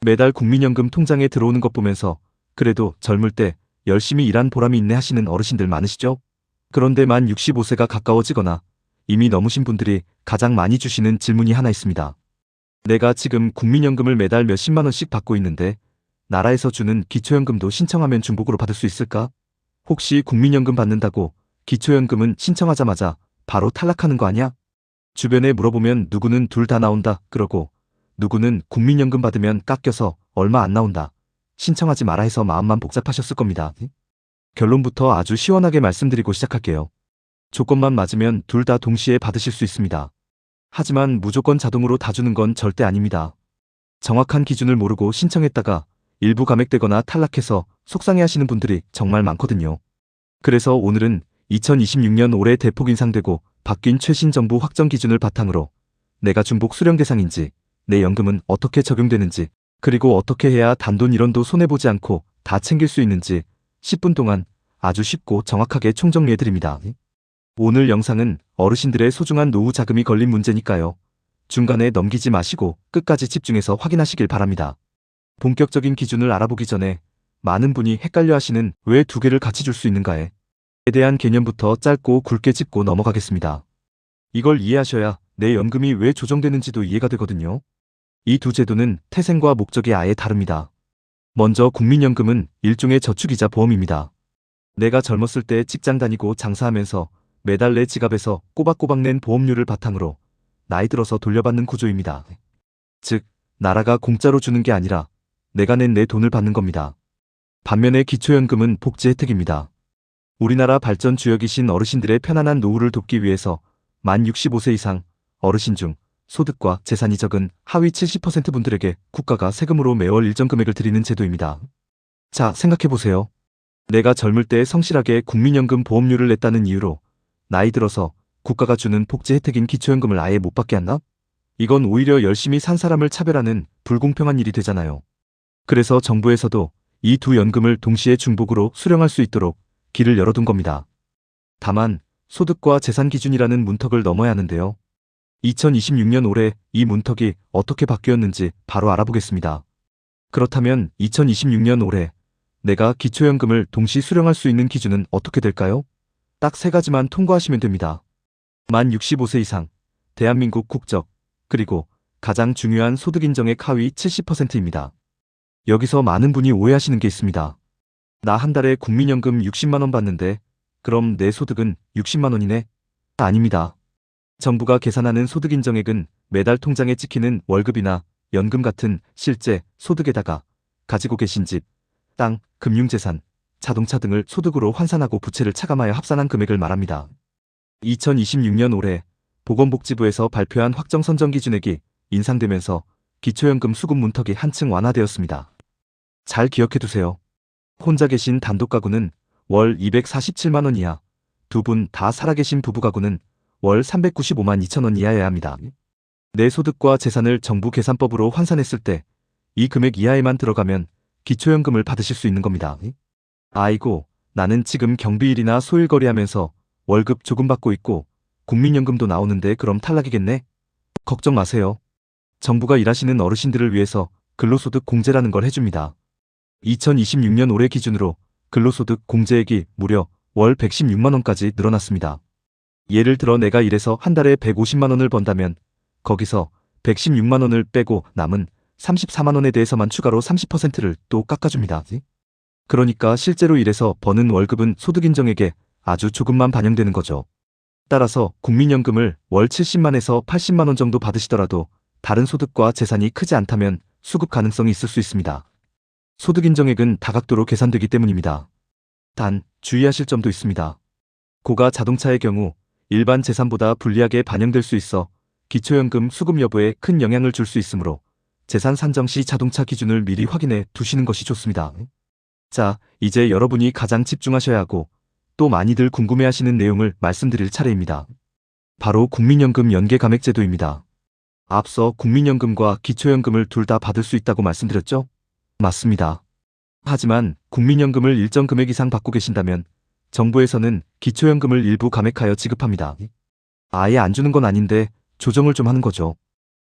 매달 국민연금 통장에 들어오는 것 보면서 그래도 젊을 때 열심히 일한 보람이 있네 하시는 어르신들 많으시죠? 그런데 만 65세가 가까워지거나 이미 넘으신 분들이 가장 많이 주시는 질문이 하나 있습니다. 내가 지금 국민연금을 매달 몇십만 원씩 받고 있는데 나라에서 주는 기초연금도 신청하면 중복으로 받을 수 있을까? 혹시 국민연금 받는다고 기초연금은 신청하자마자 바로 탈락하는 거 아니야? 주변에 물어보면 누구는 둘 다 나온다 그러고 누구는 국민연금 받으면 깎여서 얼마 안 나온다. 신청하지 마라 해서 마음만 복잡하셨을 겁니다. 결론부터 아주 시원하게 말씀드리고 시작할게요. 조건만 맞으면 둘 다 동시에 받으실 수 있습니다. 하지만 무조건 자동으로 다 주는 건 절대 아닙니다. 정확한 기준을 모르고 신청했다가 일부 감액되거나 탈락해서 속상해하시는 분들이 정말 많거든요. 그래서 오늘은 2026년 올해 대폭 인상되고 바뀐 최신 정부 확정 기준을 바탕으로 내가 중복 수령 대상인지, 내 연금은 어떻게 적용되는지, 그리고 어떻게 해야 단돈 1원도 손해보지 않고 다 챙길 수 있는지 10분 동안 아주 쉽고 정확하게 총정리해드립니다. 오늘 영상은 어르신들의 소중한 노후 자금이 걸린 문제니까요. 중간에 넘기지 마시고 끝까지 집중해서 확인하시길 바랍니다. 본격적인 기준을 알아보기 전에 많은 분이 헷갈려하시는 왜 두 개를 같이 줄 수 있는가에 대한 개념부터 짧고 굵게 짚고 넘어가겠습니다. 이걸 이해하셔야 내 연금이 왜 조정되는지도 이해가 되거든요. 이 두 제도는 태생과 목적이 아예 다릅니다. 먼저 국민연금은 일종의 저축이자 보험입니다. 내가 젊었을 때 직장 다니고 장사하면서 매달 내 지갑에서 꼬박꼬박 낸 보험료를 바탕으로 나이 들어서 돌려받는 구조입니다. 즉, 나라가 공짜로 주는 게 아니라 내가 낸 내 돈을 받는 겁니다. 반면에 기초연금은 복지 혜택입니다. 우리나라 발전 주역이신 어르신들의 편안한 노후를 돕기 위해서 만 65세 이상 어르신 중 소득과 재산이 적은 하위 70% 분들에게 국가가 세금으로 매월 일정 금액을 드리는 제도입니다. 자, 생각해보세요. 내가 젊을 때 성실하게 국민연금 보험료를 냈다는 이유로 나이 들어서 국가가 주는 복지 혜택인 기초연금을 아예 못 받게 한다? 이건 오히려 열심히 산 사람을 차별하는 불공평한 일이 되잖아요. 그래서 정부에서도 이 두 연금을 동시에 중복으로 수령할 수 있도록 길을 열어둔 겁니다. 다만 소득과 재산 기준이라는 문턱을 넘어야 하는데요. 2026년 올해 이 문턱이 어떻게 바뀌었는지 바로 알아보겠습니다. 그렇다면 2026년 올해 내가 기초연금을 동시 수령할 수 있는 기준은 어떻게 될까요? 딱 세 가지만 통과하시면 됩니다. 만 65세 이상, 대한민국 국적, 그리고 가장 중요한 소득 인정액 하위 70%입니다. 여기서 많은 분이 오해하시는 게 있습니다. 나 한 달에 국민연금 60만 원 받는데 그럼 내 소득은 60만 원이네? 아닙니다. 정부가 계산하는 소득 인정액은 매달 통장에 찍히는 월급이나 연금 같은 실제 소득에다가 가지고 계신 집, 땅, 금융재산, 자동차 등을 소득으로 환산하고 부채를 차감하여 합산한 금액을 말합니다. 2026년 올해 보건복지부에서 발표한 확정 선정 기준액이 인상되면서 기초연금 수급 문턱이 한층 완화되었습니다. 잘 기억해두세요. 혼자 계신 단독 가구는 월 247만 원 이하, 두 분 다 살아계신 부부 가구는 월 395만 2천 원 이하여야 합니다. 내 소득과 재산을 정부 계산법으로 환산했을 때 이 금액 이하에만 들어가면 기초연금을 받으실 수 있는 겁니다. 아이고, 나는 지금 경비일이나 소일거리 하면서 월급 조금 받고 있고 국민연금도 나오는데 그럼 탈락이겠네? 걱정 마세요. 정부가 일하시는 어르신들을 위해서 근로소득 공제라는 걸 해줍니다. 2026년 올해 기준으로 근로소득 공제액이 무려 월 116만 원까지 늘어났습니다. 예를 들어 내가 일해서 한 달에 150만 원을 번다면 거기서 116만 원을 빼고 남은 34만 원에 대해서만 추가로 30%를 또 깎아줍니다. 그러니까 실제로 일해서 버는 월급은 소득인정액에 아주 조금만 반영되는 거죠. 따라서 국민연금을 월 70만에서 80만 원 정도 받으시더라도 다른 소득과 재산이 크지 않다면 수급 가능성이 있을 수 있습니다. 소득인정액은 다각도로 계산되기 때문입니다. 단, 주의하실 점도 있습니다. 고가 자동차의 경우 일반 재산보다 불리하게 반영될 수 있어 기초연금 수급 여부에 큰 영향을 줄 수 있으므로 재산 산정 시 자동차 기준을 미리 확인해 두시는 것이 좋습니다. 자, 이제 여러분이 가장 집중하셔야 하고 또 많이들 궁금해하시는 내용을 말씀드릴 차례입니다. 바로 국민연금 연계감액제도입니다. 앞서 국민연금과 기초연금을 둘 다 받을 수 있다고 말씀드렸죠? 맞습니다. 하지만 국민연금을 일정 금액 이상 받고 계신다면 정부에서는 기초연금을 일부 감액하여 지급합니다. 아예 안 주는 건 아닌데 조정을 좀 하는 거죠.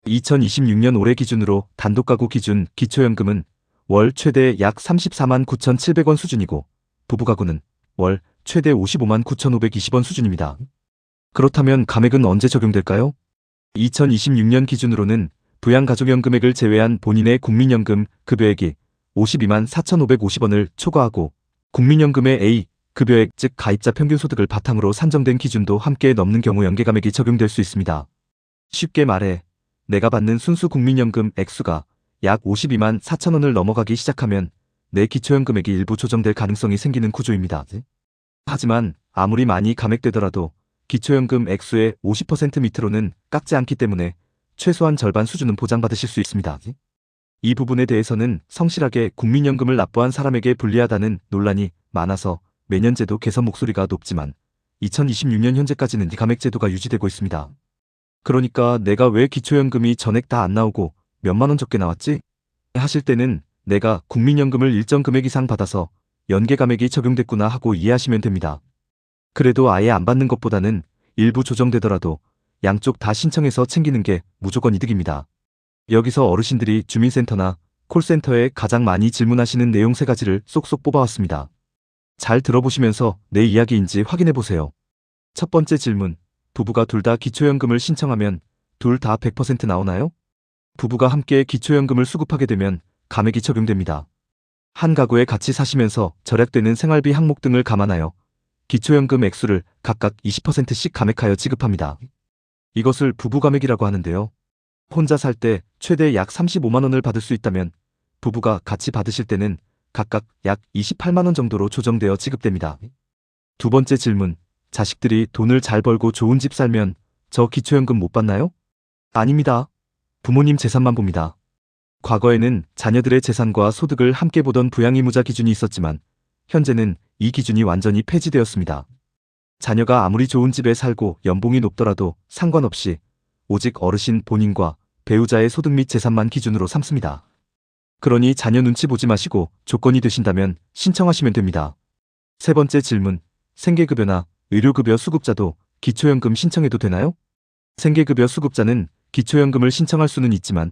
2026년 올해 기준으로 단독가구 기준 기초연금은 월 최대 약 34만 9,700원 수준이고 부부가구는 월 최대 55만 9,520원 수준입니다. 그렇다면 감액은 언제 적용될까요? 2026년 기준으로는 부양가족연금액을 제외한 본인의 국민연금 급여액이 52만 4,550원을 초과하고 국민연금의 A 급여액 즉 가입자 평균 소득을 바탕으로 산정된 기준도 함께 넘는 경우 연계감액이 적용될 수 있습니다. 쉽게 말해 내가 받는 순수 국민연금 액수가 약 52만 4천원을 넘어가기 시작하면 내 기초연금액이 일부 조정될 가능성이 생기는 구조입니다. 하지만 아무리 많이 감액되더라도 기초연금 액수의 50% 밑으로는 깎지 않기 때문에 최소한 절반 수준은 보장받으실 수 있습니다. 이 부분에 대해서는 성실하게 국민연금을 납부한 사람에게 불리하다는 논란이 많아서 매년 제도 개선 목소리가 높지만 2026년 현재까지는 감액제도가 유지되고 있습니다. 그러니까 내가 왜 기초연금이 전액 다 안 나오고 몇만 원 적게 나왔지? 하실 때는 내가 국민연금을 일정 금액 이상 받아서 연계감액이 적용됐구나 하고 이해하시면 됩니다. 그래도 아예 안 받는 것보다는 일부 조정되더라도 양쪽 다 신청해서 챙기는 게 무조건 이득입니다. 여기서 어르신들이 주민센터나 콜센터에 가장 많이 질문하시는 내용 3가지를 쏙쏙 뽑아왔습니다. 잘 들어보시면서 내 이야기인지 확인해보세요. 첫 번째 질문, 부부가 둘 다 기초연금을 신청하면 둘 다 100% 나오나요? 부부가 함께 기초연금을 수급하게 되면 감액이 적용됩니다. 한 가구에 같이 사시면서 절약되는 생활비 항목 등을 감안하여 기초연금 액수를 각각 20%씩 감액하여 지급합니다. 이것을 부부감액이라고 하는데요. 혼자 살 때 최대 약 35만 원을 받을 수 있다면 부부가 같이 받으실 때는 각각 약 28만 원 정도로 조정되어 지급됩니다. 두 번째 질문, 자식들이 돈을 잘 벌고 좋은 집 살면 저 기초연금 못 받나요? 아닙니다. 부모님 재산만 봅니다. 과거에는 자녀들의 재산과 소득을 함께 보던 부양의무자 기준이 있었지만 현재는 이 기준이 완전히 폐지되었습니다. 자녀가 아무리 좋은 집에 살고 연봉이 높더라도 상관없이 오직 어르신 본인과 배우자의 소득 및 재산만 기준으로 삼습니다. 그러니 자녀 눈치 보지 마시고 조건이 되신다면 신청하시면 됩니다. 세 번째 질문, 생계급여나 의료급여 수급자도 기초연금 신청해도 되나요? 생계급여 수급자는 기초연금을 신청할 수는 있지만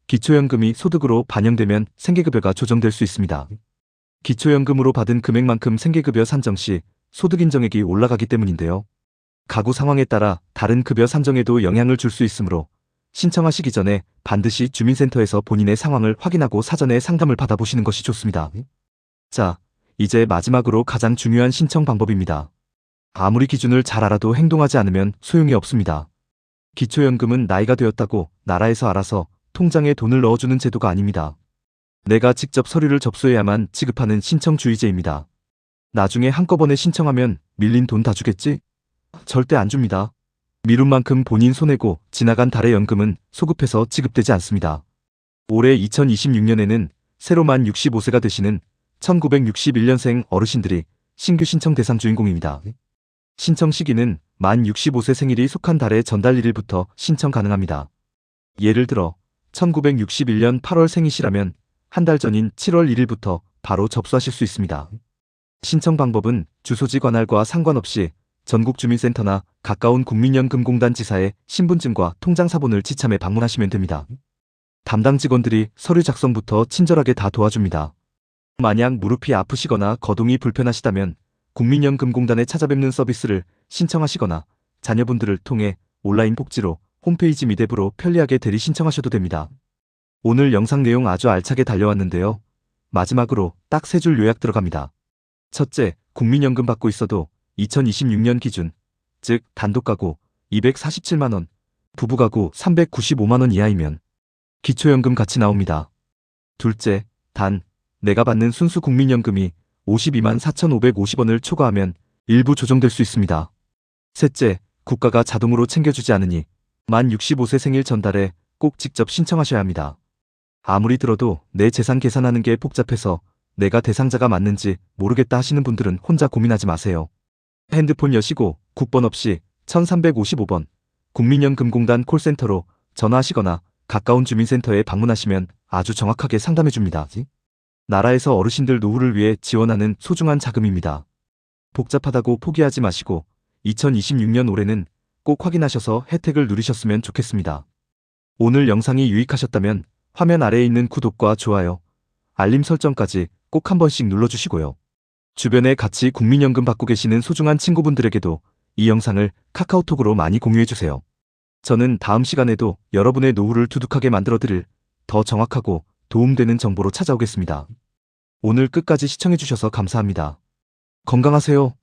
기초연금이 소득으로 반영되면 생계급여가 조정될 수 있습니다. 기초연금으로 받은 금액만큼 생계급여 산정 시 소득 인정액이 올라가기 때문인데요. 가구 상황에 따라 다른 급여 산정에도 영향을 줄 수 있으므로 신청하시기 전에 반드시 주민센터에서 본인의 상황을 확인하고 사전에 상담을 받아보시는 것이 좋습니다. 자, 이제 마지막으로 가장 중요한 신청 방법입니다. 아무리 기준을 잘 알아도 행동하지 않으면 소용이 없습니다. 기초연금은 나이가 되었다고 나라에서 알아서 통장에 돈을 넣어주는 제도가 아닙니다. 내가 직접 서류를 접수해야만 지급하는 신청주의제입니다. 나중에 한꺼번에 신청하면 밀린 돈 다 주겠지? 절대 안 줍니다. 미룬 만큼 본인 손해고 지나간 달의 연금은 소급해서 지급되지 않습니다. 올해 2026년에는 새로 만 65세가 되시는 1961년생 어르신들이 신규 신청 대상 주인공입니다. 신청 시기는 만 65세 생일이 속한 달의 전달 1일부터 신청 가능합니다. 예를 들어 1961년 8월 생이시라면 한 달 전인 7월 1일부터 바로 접수하실 수 있습니다. 신청 방법은 주소지 관할과 상관없이 전국주민센터나 가까운 국민연금공단 지사에 신분증과 통장사본을 지참해 방문하시면 됩니다. 담당 직원들이 서류 작성부터 친절하게 다 도와줍니다. 만약 무릎이 아프시거나 거동이 불편하시다면 국민연금공단에 찾아뵙는 서비스를 신청하시거나 자녀분들을 통해 온라인 복지로 홈페이지 및 앱으로 편리하게 대리 신청하셔도 됩니다. 오늘 영상 내용 아주 알차게 달려왔는데요. 마지막으로 딱 3줄 요약 들어갑니다. 첫째, 국민연금 받고 있어도 2026년 기준, 즉 단독가구 247만원, 부부가구 395만원 이하이면 기초연금 같이 나옵니다. 둘째, 단, 내가 받는 순수 국민연금이 52만 4,550원을 초과하면 일부 조정될 수 있습니다. 셋째, 국가가 자동으로 챙겨주지 않으니 만 65세 생일 전달에 꼭 직접 신청하셔야 합니다. 아무리 들어도 내 재산 계산하는 게 복잡해서 내가 대상자가 맞는지 모르겠다 하시는 분들은 혼자 고민하지 마세요. 핸드폰 여시고 국번 없이 1355번 국민연금공단 콜센터로 전화하시거나 가까운 주민센터에 방문하시면 아주 정확하게 상담해줍니다. 나라에서 어르신들 노후를 위해 지원하는 소중한 자금입니다. 복잡하다고 포기하지 마시고 2026년 올해는 꼭 확인하셔서 혜택을 누리셨으면 좋겠습니다. 오늘 영상이 유익하셨다면 화면 아래에 있는 구독과 좋아요, 알림 설정까지 꼭 한 번씩 눌러주시고요. 주변에 같이 국민연금 받고 계시는 소중한 친구분들에게도 이 영상을 카카오톡으로 많이 공유해주세요. 저는 다음 시간에도 여러분의 노후를 두둑하게 만들어드릴 더 정확하고 도움되는 정보로 찾아오겠습니다. 오늘 끝까지 시청해주셔서 감사합니다. 건강하세요.